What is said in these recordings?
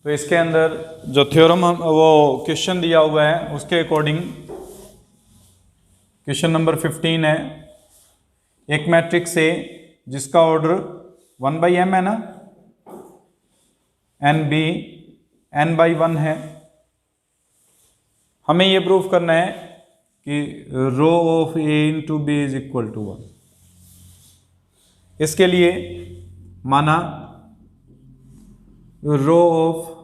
तो इसके अंदर जो थ्योरम वो क्वेश्चन दिया हुआ है उसके अकॉर्डिंग क्वेश्चन नंबर 15 है, एक मैट्रिक्स ए जिसका ऑर्डर 1/m है ना, एन बी n/1 है। हमें ये प्रूफ करना है कि rho of A into B is equal to 1। इसके लिए माना रो ऑफ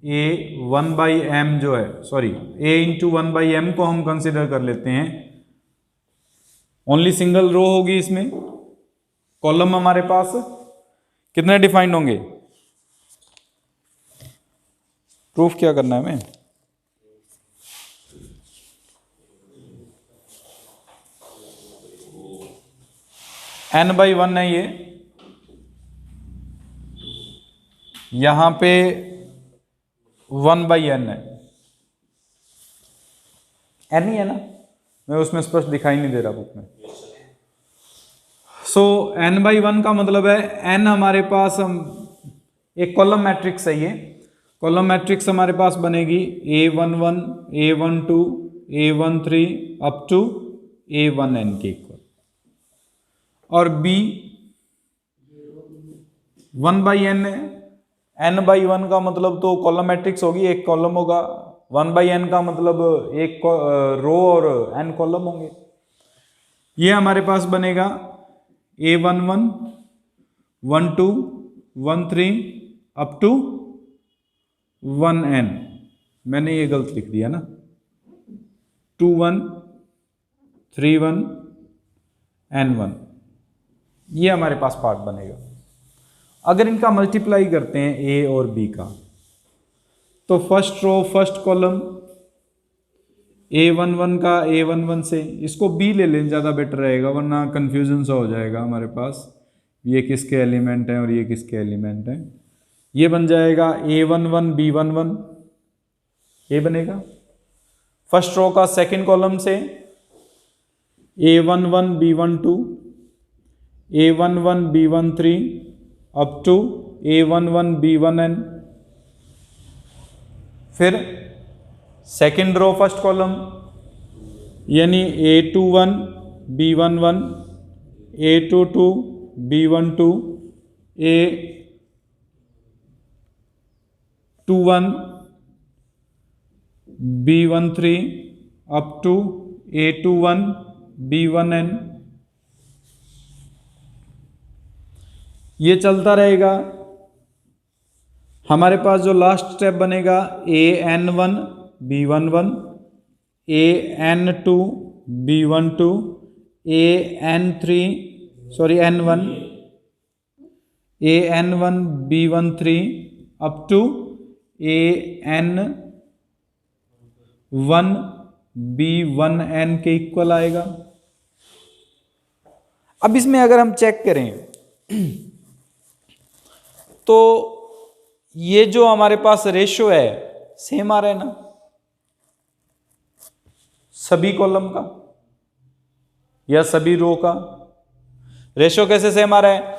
ए 1/m जो है, सॉरी a इंटू 1/m को हम कंसिडर कर लेते हैं। ओनली सिंगल रो होगी इसमें। कॉलम हमारे पास कितने डिफाइंड होंगे? प्रूफ क्या करना है हमें? n/1 है ये, यहां पे 1/n है। n ही है ना, मैं उसमें स्पष्ट दिखाई नहीं दे रहा बुक में। सो n/1 का मतलब है n हमारे पास एक कॉलम मैट्रिक्स है। ये कॉलम मैट्रिक्स हमारे पास बनेगी a11 a12 a13 up to a1n के इक्वल, और b 1/n है। n/1 का मतलब तो कॉलम मैट्रिक्स होगी, एक कॉलम होगा। 1/n का मतलब एक रो और n कॉलम होंगे। ये हमारे पास बनेगा a11 12 13 अप टू 1n। मैंने ये गलत लिख दिया ना, 21 31 n1। ये हमारे पास पार्ट बनेगा। अगर इनका मल्टीप्लाई करते हैं a और b का, तो first row first column a11 का a11 से, इसको b ले लें ज़्यादा बेटर रहेगा, वरना कन्फ्यूजन सा हो जाएगा हमारे पास, ये किसके एलिमेंट हैं और ये किसके एलिमेंट हैं। ये बन जाएगा a11 b11, ये बनेगा। फर्स्ट रो का सेकंड कॉलम से a11 b12 a11 b13 up to a11 b1n। फिर सेकेंड रो फर्स्ट कॉलम यानी a21 b11 a22 b12 a21 b13 up to a21 b1n। ये चलता रहेगा। हमारे पास जो लास्ट स्टेप बनेगा an1 b11 an2 b12 an1 b13 up to an1 b1n के equal आएगा। अब इसमें अगर हम चेक करें तो ये जो हमारे पास रेशियो है सेम आ रहा है ना सभी कॉलम का या सभी रो का। रेशियो कैसे सेम आ रहा है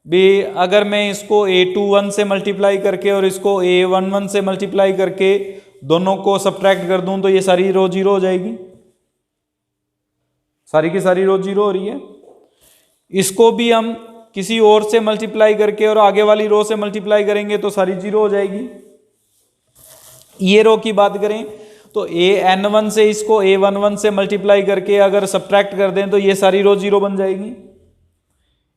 भी? अगर मैं इसको a21 से मल्टीप्लाई करके और इसको a11 से मल्टीप्लाई करके दोनों को सब्ट्रैक्ट कर दूं तो ये सारी रो जीरो हो जाएगी। सारी की सारी रो जीरो हो रही है। इसको भी हम किसी और से मल्टीप्लाई करके और आगे वाली रो से मल्टीप्लाई करेंगे तो सारी जीरो हो जाएगी। ये रो की बात करें तो an1 से इसको a11 से मल्टीप्लाई करके अगर सब्ट्रैक्ट कर दें तो ये सारी रो जीरो बन जाएगी।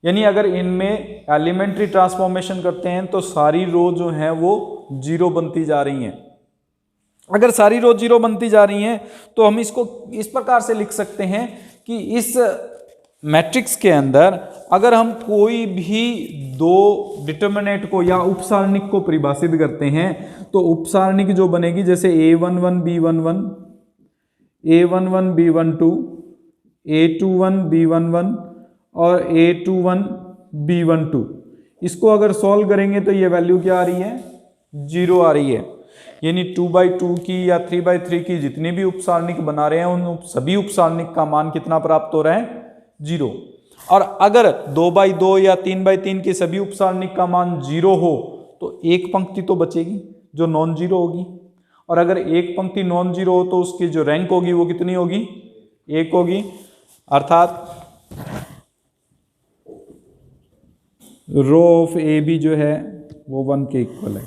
यानी अगर इनमें एलिमेंट्री ट्रांसफॉर्मेशन करते हैं तो सारी रो जो हैं वो जीरो बनती जा रही हैं। अगर सारी रो जीरो बनती जा रही हैं तो हम इसको इस प्रकार से लिख सकते हैं कि इस मैट्रिक्स के अंदर अगर हम कोई भी दो डिटर्मिनेंट को या उपसारणिक को परिभाषित करते हैं तो उपसारणिक जो बनेगी जैसे a11 b11 a11 b12 a21 b11 और a21 b12, इसको अगर सॉल्व करेंगे तो ये वैल्यू क्या आ रही है? जीरो आ रही है। यानी 2/2 की या 3/3 की जितनी भी उपसारणिक बना रहे हैं उन सभी उपसारणिक का मान कितना प्राप्त हो रहा है? जीरो। और अगर 2/2 या 3/3 के सभी उपसारणिक का मान जीरो हो तो एक पंक्ति तो बचेगी। जो नॉन जीरो होगी, और अगर एक पंक्ति नॉन जीरो हो तो उसकी जो रैंक होगी वो कितनी होगी, 1 होगी, अर्थात रो ऑफ ए बी जो है वो 1 के इक्वल है।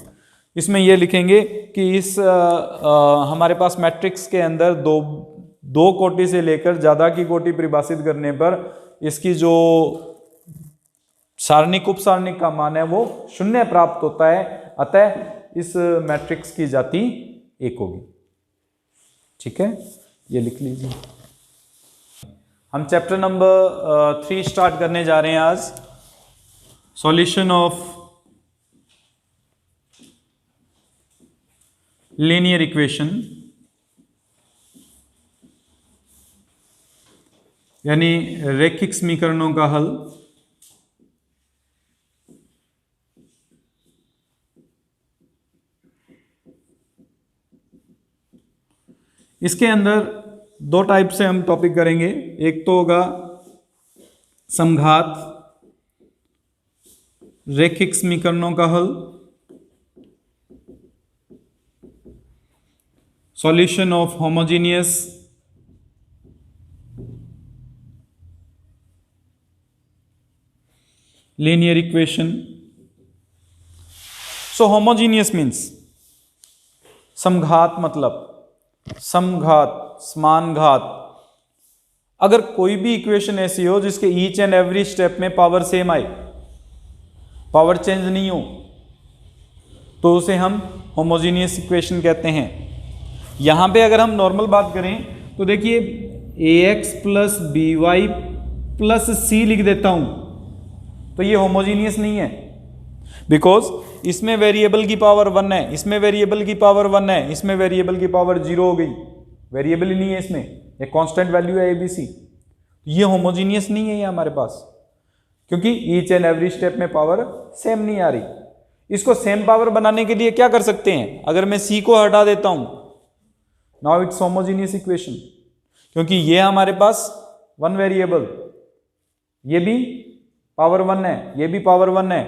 इसमें ये लिखेंगे कि इस हमारे पास मैट्रिक्स के अंदर दो कोटि से लेकर ज़्यादा की कोटि परिभाषित करने पर इसकी जो सारणिक उप सारणिक का मान है वो 0 प्राप्त होता है, अतः इस मैट्रिक्स की जाति 1 होगी। ठीक है, ये लिख लीजिए। हम चैप्टर नंबर 3 स्टार्ट करने जा रहे हैं आज। सॉल्यूशन ऑफ लीनियर इक्वेशन, यानी रैखिक समीकरणों का हल। इसके अंदर 2 टाइप से हम टॉपिक करेंगे। एक तो होगा समघात रैखिक समीकरणों का हल, solution of homogeneous linear equation. So homogeneous means समघात, मतलब समघात, समान घात। अगर कोई भी इक्वेशन ऐसी हो जिसके ईच एंड एवरी स्टेप में पावर सेम आए, पावर चेंज नहीं हो, तो उसे हम होमोजेनियस इक्वेशन कहते हैं। यहां पे अगर हम नॉर्मल बात करें तो देखिए ax plus B Y plus C लिख देता हूं, तो ये होमोजेनियस नहीं है, बिकॉज इसमें वेरिएबल की पावर 1 है, इसमें वेरिएबल की पावर 1 है, इसमें वेरिएबल की पावर 0 हो गई, वेरिएबल ही नहीं है इसमें, एक कांस्टेंट वैल्यू है एबीसी। ये होमोजेनियस नहीं है ये हमारे पास, क्योंकि ईच एंड एवरी स्टेप में पावर सेम नहीं आ रही। इसको सेम पावर बनाने के लिए क्या कर सकते हैं, अगर मैं सी को हटा देता हूं, नाउ इट्स होमोजेनियस इक्वेशन, क्योंकि ये हमारे पास 1 वेरिएबल, ये भी पावर 1 है, ये भी पावर 1 है,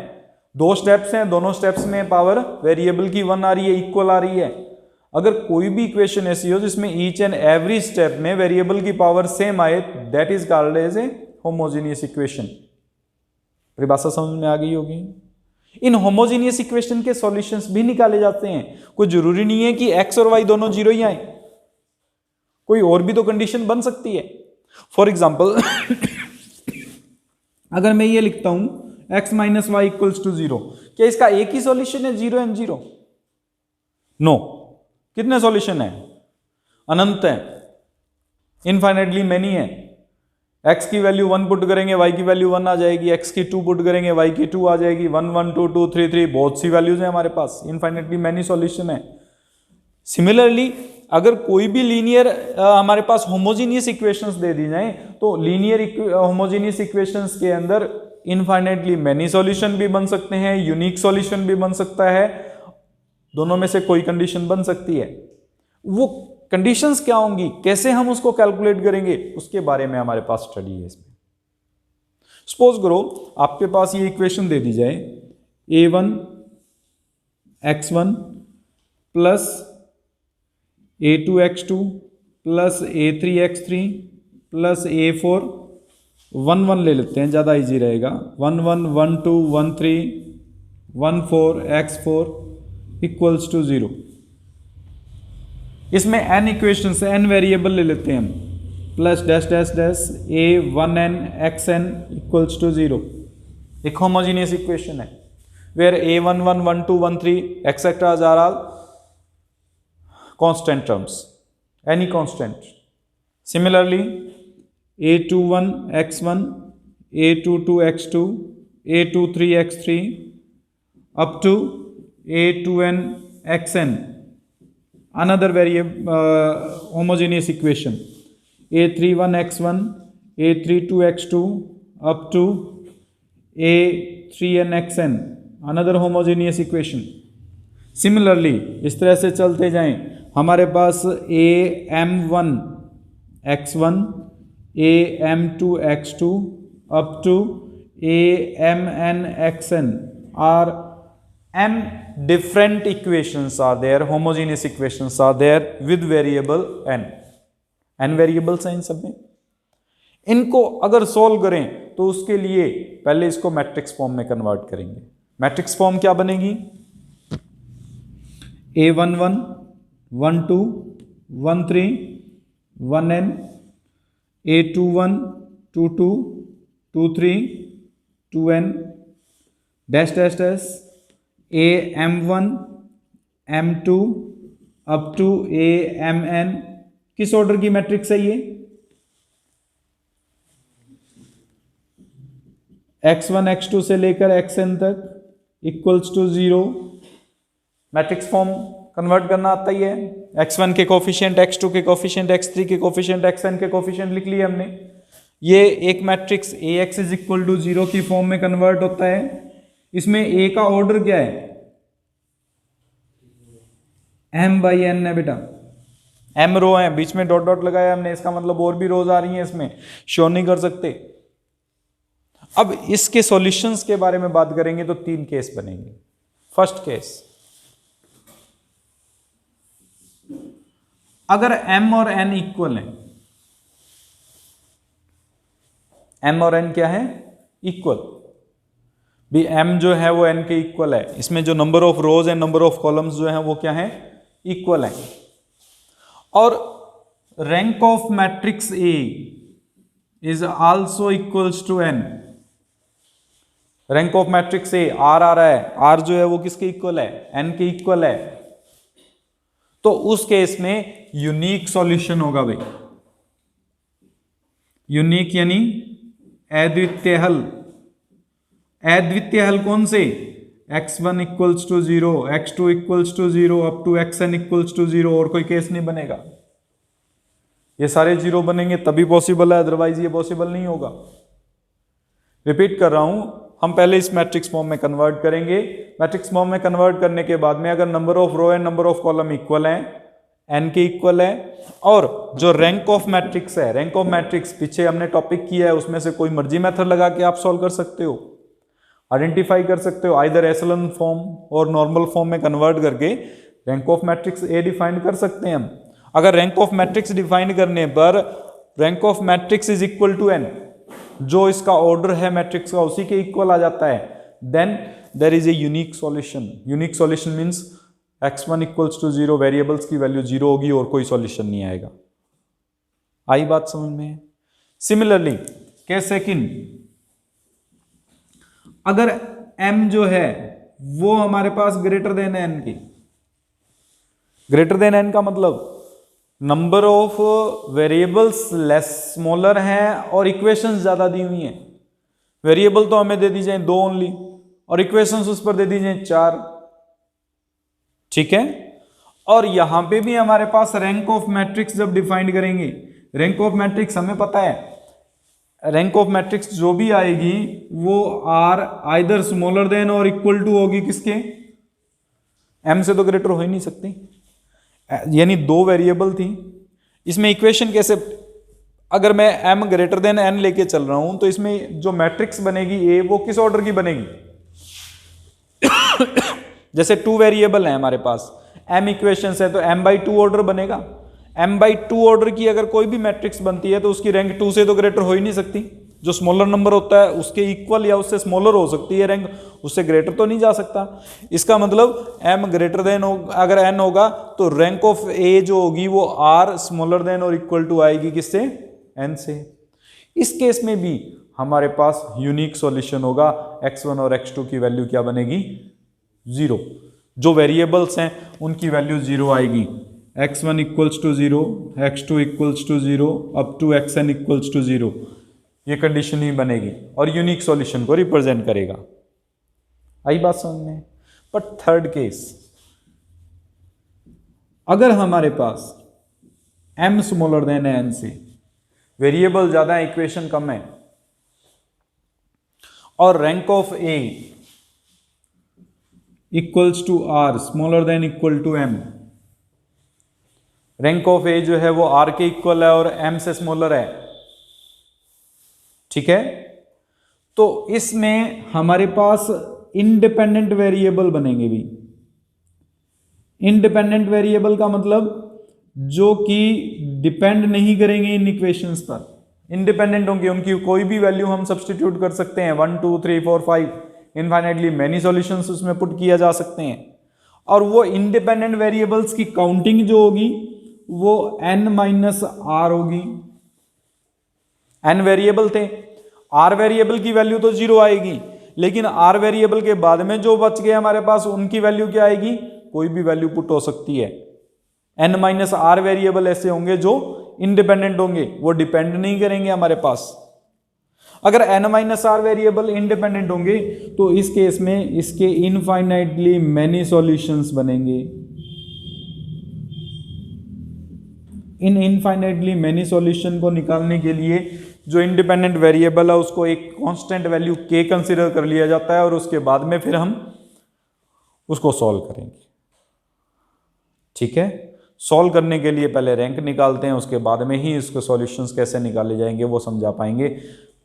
2 स्टेप्स हैं, दोनों स्टेप्स में पावर वेरिएबल की 1 आ रही है, इक्वल आ रही है। अगर कोई भी इक्वेशन ऐसी हो जिसमें ईच एंड एवरी स्टेप में वेरिएबल की पावर सेम आए, that is called as a homogeneous equation. परिभाषा समझ में आ गई होगी। इन होमोजेनियस इक्वेशन के सॉल्यूशंस भी निकाले जाते हैं। कोई जरूरी नहीं है कि एक्स और वाई दोनों जीरो ही आए, कोई और भी तो कंडीशन बन सकती है। फॉर एग्जाम्पल अगर मैं ये लिखता हूं x minus y equals to 0, क्या इसका एक ही सॉल्यूशन है 0 एंड 0? नो। कितने सॉल्यूशन है? अनंत है, इनफाइनाइटली मैनी है। x की वैल्यू 1 पुट करेंगे, y की वैल्यू 1 आ जाएगी, x की 2 पुट करेंगे, y की 2 आ जाएगी, 1 1 2 2 3 3, बहुत सी वैल्यूज है हमारे पास, इनफाइनाइटली मैनी सॉल्यूशन है। सिमिलरली अगर कोई भी लीनियर हमारे पास होमोजेनियस इक्वेशंस दे दी जाए, तो लीनियर होमोजेनियस इक्वेशंस के अंदर इनफाइनाइटली मैनी सॉल्यूशन भी बन सकते हैं, यूनिक सॉल्यूशन भी बन सकता है, दोनों में से कोई कंडीशन बन सकती है। वो कंडीशंस क्या होंगी, कैसे हम उसको कैलकुलेट करेंगे, उसके बारे में हमारे पास स्टडी है इसमें। सपोज करो आपके पास ये इक्वेशन दे दी जाए a1 x1 plus a2 x2 plus a3 x3 plus a4 1 1 ले लेते हैं, ज़्यादा इजी रहेगा, 1 1 1 2 1 3 1 4 x4 इक्वल्स टू 0। इसमें n इक्वेशन से n वेरिएबल ले लेते हैं हम, plus dash dash dash a1n xn equals to 0। एक होमोजेनियस इक्वेशन है where a1 1 1 2 1 3 etcetera are all constant terms, any constant. Similarly a21 x1 a22 x2 a23 x3 up to a2n xn, another variable homogeneous equation, a31 x1 a32 x2 up to a3n xn, another homogeneous equation. Similarly इस तरह से चलते जाएं, हमारे पास am1 x1 am2 x2 up to amn xn are m different equations are there, homogeneous equations are there with variable n variables हैं इन सब में। इनको अगर सॉल्व करें तो उसके लिए पहले इसको मैट्रिक्स फॉर्म में कन्वर्ट करेंगे। मैट्रिक्स फॉर्म क्या बनेगी? A11 12 13 1n, A21 22 23 2n dash dash dash, AM1 M2 up to AMN। किस ऑर्डर की मैट्रिक्स है ये? x1 x2 से लेकर xn तक equals to 0। Matrix form convert करना आता ही है। x1 के कोफिशिएंट, x2 के कोफिशिएंट, x3 के कोफिशिएंट, xn के कोफिशिएंट लिख लिए हमने। ये एक matrix AX is equal to 0 की फॉर्म में कन्वर्ट होता है। इसमें A का ऑर्डर क्या है? m/n है बेटा। m रो है, बीच में डॉट डॉट लगाया हमने, इसका मतलब और भी रोज आ रही हैं इसमें, शो नहीं कर सकते। अब इसके सॉल्यूशंस के बारे में बात करेंगे तो 3 केस बनेंगे। फर्स्ट केस, अगर m और n इक्वल है, m और n क्या है? इक्वल। भी m जो है वो n के इक्वल है। इसमें जो number of rows and number of columns जो है वो क्या है? इक्वल है। और rank of matrix A is also equals to n। Rank of matrix A R आ रहा है, R जो है वो किसके इक्वल है? n के इक्वल है। तो उस केस में यूनिक सॉल्यूशन होगा भाई। यूनिक यानी अद्वितीय हल। अद्वितीय हल कौन से? x1 equals to 0, x2 equals to 0 to टू xn इक्वल्स टू 0। और कोई केस नहीं बनेगा। ये सारे 0 बनेंगे तभी पॉसिबल है, अदरवाइज ये पॉसिबल नहीं होगा। रिपीट कर रहा हूं, हम पहले इस मैट्रिक्स फॉर्म में कन्वर्ट करेंगे। मैट्रिक्स फॉर्म में कन्वर्ट करने के बाद में अगर number of row and number of column equal है, n के इक्वल है, और जो रैंक ऑफ मैट्रिक्स है, रैंक ऑफ मैट्रिक्स पीछे हमने टॉपिक किया है, उसमें से कोई मर्जी मेथड लगा के आप सॉल्व कर सकते हो, आइडेंटिफाई कर सकते हो। आइदर एशेलन फॉर्म और नॉर्मल फॉर्म में कन्वर्ट करके rank of matrix A define कर सकते हैं हम। अगर रैंक ऑफ मैट्रिक्स डिफाइन करने पर rank of matrix is equal to n, जो इसका ऑर्डर है मैट्रिक्स का उसी के इक्वल आ जाता है, then there is a unique solution. Unique solution means x1 equals to 0, variables की वैल्यू 0 होगी और कोई सॉल्यूशन नहीं आएगा। आई बात समझ में? सिमिलरली केस सेकंड, अगर m जो है वो हमारे पास ग्रेटर देन n की। ग्रेटर देन n का मतलब number of variables less smaller हैं और इक्वेशंस ज्यादा दी हुई हैं। वेरिएबल तो हमें दे दी जाए 2 ओनली और इक्वेशंस उस पर दे दी जाए 4। ठीक है। और यहां पे भी हमारे पास रैंक ऑफ मैट्रिक्स जब डिफाइन करेंगे, रैंक ऑफ मैट्रिक्स हमें पता है, रैंक ऑफ मैट्रिक्स जो भी आएगी वो आर आइदर स्मॉलर देन और इक्वल टू होगी किसके? m से तो ग्रेटर हो ही नहीं सकती। यानी 2 वेरिएबल थी। इसमें इक्वेशन कैसे, अगर मैं m ग्रेटर देन n लेके चल रहा हूं तो इसमें जो मैट्रिक्स बनेगी A वो किस ऑर्डर की बनेगी? जैसे 2 वेरिएबल है हमारे पास, m इक्वेशंस है तो m/2 ऑर्डर बनेगा। m/2 ऑर्डर की अगर कोई भी मैट्रिक्स बनती है तो उसकी रैंक 2 से तो ग्रेटर हो ही नहीं सकती। जो स्मॉलर नंबर होता है उसके इक्वल या उससे स्मॉलर हो सकती है रैंक, उससे ग्रेटर तो नहीं जा सकता। इसका मतलब m ग्रेटर देन अगर n होगा तो रैंक ऑफ A जो होगी वो r स्मॉलर देन और इक्वल टू आएगी किससे? n से। इस केस में भी हमारे पास यूनिक सॉल्यूशन होगा। x1 और x2 की वैल्यू क्या बनेगी? 0। जो वेरिएबल्स हैं उनकी वैल्यू 0 आएगी। x1 equals to 0, x2 equals to 0 to टू xn इक्वल्स टू 0। ये कंडीशन ही बनेगी और यूनिक सॉल्यूशन को रिप्रेजेंट करेगा। आई बात समझ में? बट थर्ड केस, अगर हमारे पास m स्मॉलर देन n से, वेरिएबल ज्यादा है, इक्वेशन कम है, और rank of A equals to r smaller than equal to m। Rank of A जो है वो r के इक्वल है और m से स्मॉलर है। ठीक है। तो इसमें हमारे पास इंडिपेंडेंट वेरिएबल बनेंगे भी। इंडिपेंडेंट वेरिएबल का मतलब जो कि डिपेंड नहीं करेंगे इन इक्वेशंस पर, इंडिपेंडेंट होंगे, उनकी कोई भी वैल्यू हम सब्सटीट्यूट कर सकते हैं, 1 2 3 4 5 इनफाइनाइटली मैनी सॉल्यूशंस उसमें पुट किया जा सकते हैं। और वो इंडिपेंडेंट वेरिएबल्स की काउंटिंग जो होगी वो n माइनस आर होगी। n वेरिएबल थे, r वेरिएबल की वैल्यू तो 0 आएगी, लेकिन r वेरिएबल के बाद में जो बच गए हमारे पास उनकी वैल्यू क्या आएगी, कोई भी वैल्यू पुट हो सकती है। n माइनस आर वेरिएबल ऐसे होंगे जो इंडिपेंडेंट होंगे, वो डिपेंड नहीं करेंगे हमारे पास। अगर n minus r variable independent होंगे तो इस केस में इसके इनफाइनाइटली मैनी सॉल्यूशंस बनेंगे। इन इनफाइनाइटली मैनी सॉल्यूशन को निकालने के लिए जो इंडिपेंडेंट वेरिएबल है उसको एक कांस्टेंट वैल्यू k कंसीडर कर लिया जाता है और उसके बाद में फिर हम उसको सॉल्व करेंगे। ठीक है, सॉल्व करने के लिए पहले रैंक निकालते हैं, उसके बाद में ही इसके सॉल्यूशंस कैसे निकाले जाएंगे वो समझा पाएंगे।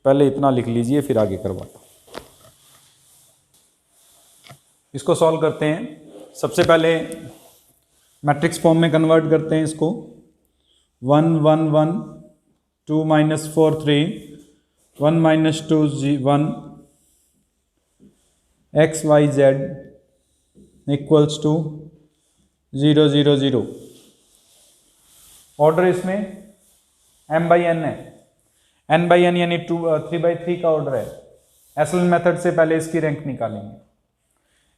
पहले इतना लिख लीजिए फिर आगे करवाता हूं। इसको सॉल्व करते हैं। सबसे पहले मैट्रिक्स फॉर्म में कन्वर्ट करते हैं इसको। 1 1 1 2 minus 4 3 1 minus 2 1 x y z equals to 0 0 0। Order इसमें m बाई n है, n बाई n यानी 3 बाई 3 का ऑर्डर है। एसएल मेथड से पहले इसकी रैंक निकालेंगे।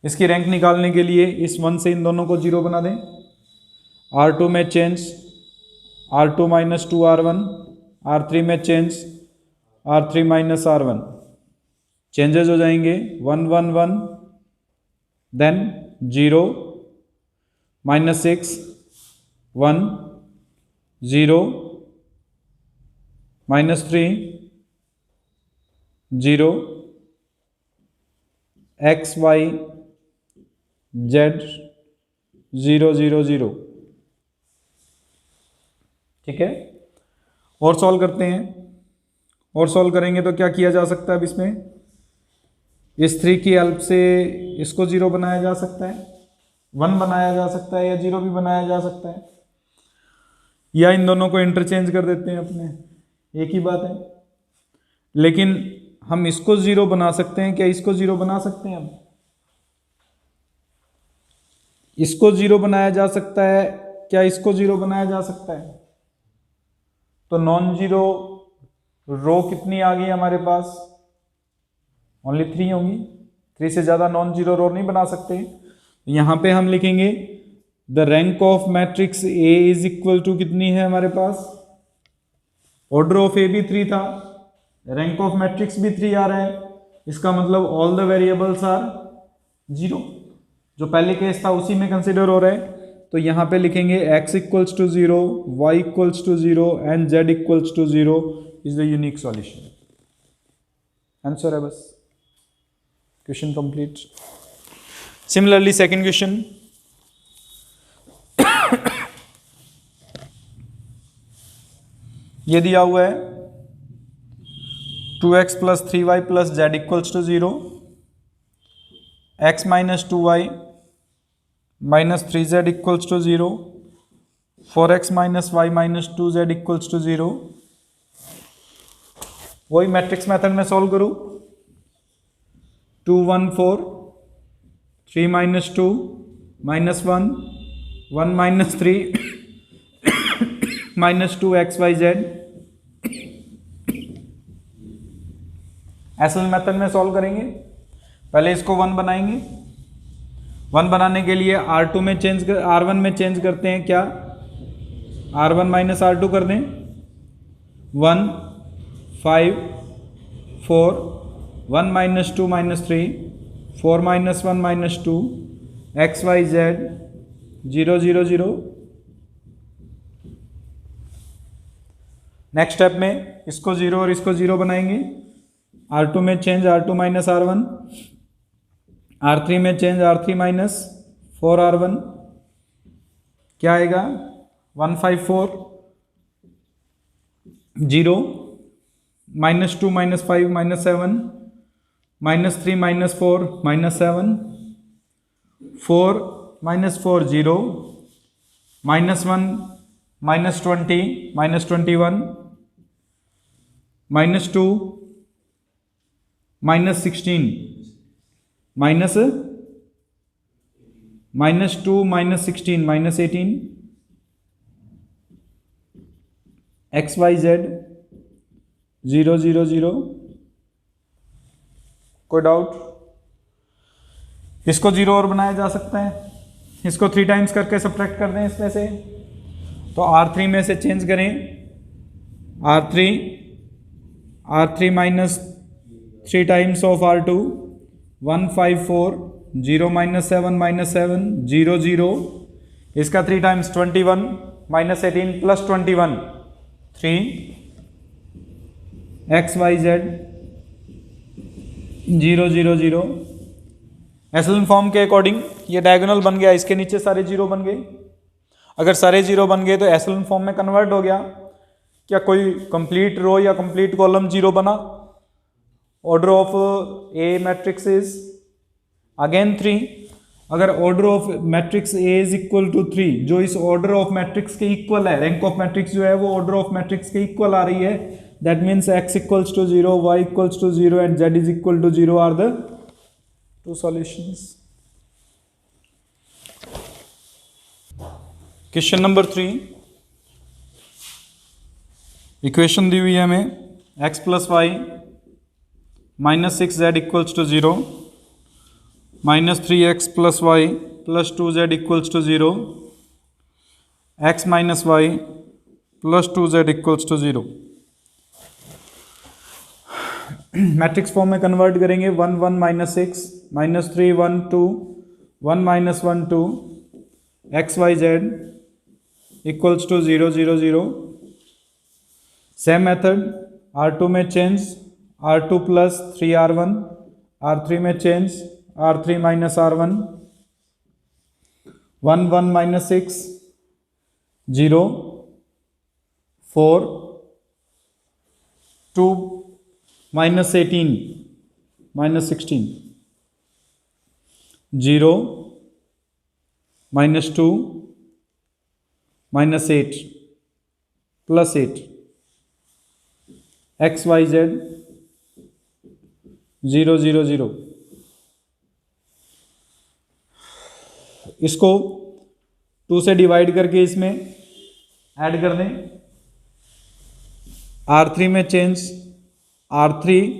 इसकी रैंक निकालने के लिए इस 1 से इन दोनों को 0 बना दें। R2 में change R2 minus 2 R1, R3 में change R3 minus R1, changes हो जाएंगे 1 1 1 then 0 minus 6 1 0 minus 3 0 x y z 0 0 0। ठीक है, और सॉल्व करते हैं। और सॉल्व करेंगे तो क्या किया जा सकता है, अब इसमें इस 3 की हेल्प से इसको 0 बनाया जा सकता है, 1 बनाया जा सकता है, या 0 भी बनाया जा सकता है, या इन दोनों को इंटरचेंज कर देते हैं अपने, एक ही बात है। लेकिन हम इसको 0 बना सकते हैं, क्या इसको 0 बना सकते हैं? हम इसको 0 बनाया जा सकता है, क्या इसको 0 बनाया जा सकता है? तो नॉन जीरो रो कितनी आ गई हमारे पास? ओनली 3 होंगी, 3 से ज्यादा नॉन जीरो रो नहीं बना सकते। यहां पे हम लिखेंगे the rank of matrix A is equal to कितनी है हमारे पास? ऑर्डर ऑफ ए भी 3 था, रैंक ऑफ मैट्रिक्स भी 3 आ रहा है, इसका मतलब ऑल द वेरिएबल्स आर 0। जो पहले केस था उसी में कंसिडर हो रहा है। तो यहां पे लिखेंगे x equals to 0, y equals to 0 and z equals to 0 is the unique solution. Answer है बस, question complete. Similarly second question, ये दिया हुआ है 2x plus 3y plus z equals to 0, x minus 2y minus 3z equals to 0, 4x minus y minus 2z equals to 0। वही matrix method में solve करूं। 2 1 4 3 minus 2 minus 1 1 minus 3 minus 2 x y z। SL method में solve करेंगे। पहले इसको 1 बनाएंगे। 1 बनाने के लिए R2 में चेंज कर R1 में चेंज करते हैं, क्या R1 माइनस R2 कर दें। 1 5 4 1 minus 2 minus 3 4 minus 1 minus 2 x y z 0 0 0। Next step में इसको 0 और इसको 0 बनाएंगे। R2 में change R2 minus R1, R3 में चेंज R3 माइनस 4R1, क्या आएगा 1 5 4 0 माइनस 2 माइनस 5 माइनस 7 -3 -4 -7, 4 -4 0, -1 -20 -21, -2 -16, -2 -16 -18, XYZ 0 0 0। कोई डाउट? इसको 0 और बनाया जा सकता है। इसको 3 टाइम्स करके सब्ट्रैक्ट कर दें इसमें से, तो R3 में से चेंज करें, R3 -3 टाइम्स ऑफ R2, 154 0 -7 -7 0 0। इसका 3 टाइम्स 21 -18 + 21 3, XYZ 0 0 0। एशेलन फॉर्म के अकॉर्डिंग ये डायगोनल बन गया, इसके नीचे सारे 0 बन गए। अगर सारे 0 बन गए तो एशेलन फॉर्म में कन्वर्ट हो गया। क्या कोई कंप्लीट रो या कंप्लीट कॉलम 0 बना? Order of a matrix is again 3। अगर order of matrix A is equal to 3, जो इस ऑर्डर ऑफ मैट्रिक्स के इक्वल है, रैंक ऑफ मैट्रिक्स जो है वो ऑर्डर ऑफ मैट्रिक्स के इक्वल आ रही है, that means x equals to 0, y equals to 0 and z is equal to 0 are the 2 solutions. Question number 3, equation दी हुई है हमें x + y -6z equals to 0, -3x + y + 2z equals to 0, x - y + 2z equals to 0। Matrix form में convert करेंगे, 1 1 -6 -3 1 2 1 -1 2 XYZ equals to 0 0 0। Same method, R2 में change, R2 + 3R1, R3 में change, R3 - R1, 1 1 -6 0 4 2 -18 -16 0 -2 -8 +8 XYZ 0 0 0। इसको 2 से divide करके इसमें add कर दें। R3 में चेंज, R3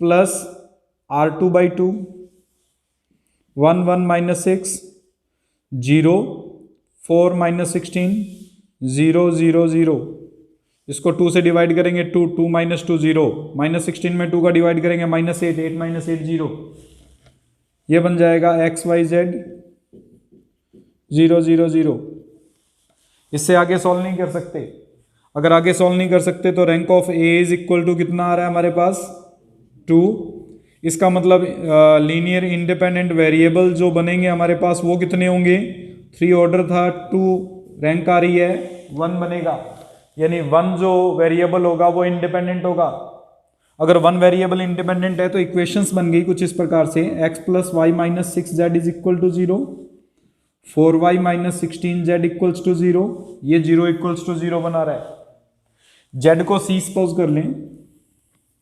+ R2/2, 1 1 -6 0 4 -16 0 0 0। इसको 2 से डिवाइड करेंगे, 2 2 - 2 0, -16 में 2 का डिवाइड करेंगे, -8 8 -8 0। ये बन जाएगा XYZ 0 0 0। इससे आगे सॉल्व नहीं कर सकते। अगर आगे सॉल्व नहीं कर सकते तो rank of A is equal to कितना आ रहा है हमारे पास? 2। इसका मतलब लीनियर इंडिपेंडेंट वेरिएबल जो बनेंगे हमारे पास वो कितने होंगे? 3 ऑर्डर था, 2 रैंक आ रही है, 1 बनेगा। यानी 1 जो वेरिएबल होगा वो इंडिपेंडेंट होगा। अगर 1 वेरिएबल इंडिपेंडेंट है तो इक्वेशंस बन गई कुछ इस प्रकार से, x + y - 6z is equal to 0, 4y - 16z equals to 0। ये 0 इक्वल्स टू 0 बना रहा है। z को c सपोज कर लें,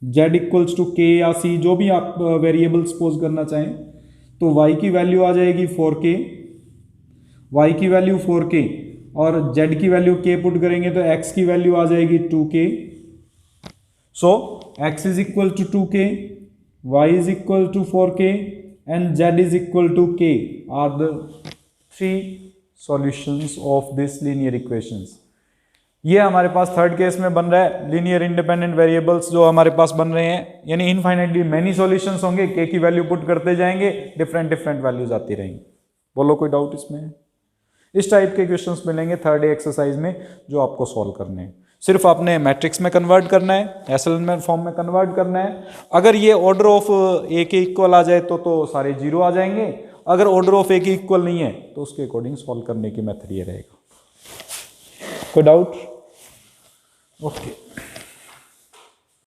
z इक्वल्स टू k या c, जो भी आप वेरिएबल सपोज करना चाहें, तो y की वैल्यू आ जाएगी 4k, y की वैल्यू 4k और z की वैल्यू k पुट करेंगे तो x की वैल्यू आ जाएगी 2k। So x is equal to 2k, y is equal to 4k and z is equal to k are the 3 solutions of this linear equations. ये हमारे पास third case में बन रहा है, लीनियर इंडिपेंडेंट वेरिएबल्स जो हमारे पास बन रहे हैं, यानी इनफाइनाइटली मैनी सॉल्यूशंस होंगे, k की वैल्यू पुट करते जाएंगे, डिफरेंट वैल्यूज आती रहेंगी। बोलो कोई डाउट इसमें? इस टाइप के क्वेश्चंस मिलेंगे थर्ड एक्सरसाइज में जो आपको सॉल्व करने हैं। सिर्फ आपने मैट्रिक्स में कन्वर्ट करना है, एशेलन फॉर्म में कन्वर्ट करना है। अगर ये ऑर्डर ऑफ ए के इक्वल आ जाए तो सारे 0 आ जाएंगे। अगर ऑर्डर ऑफ ए के इक्वल नहीं है तो उसके अकॉर्डिंग सॉल्व करने की मेथड ये रहेगा। कोई डाउट? ओके।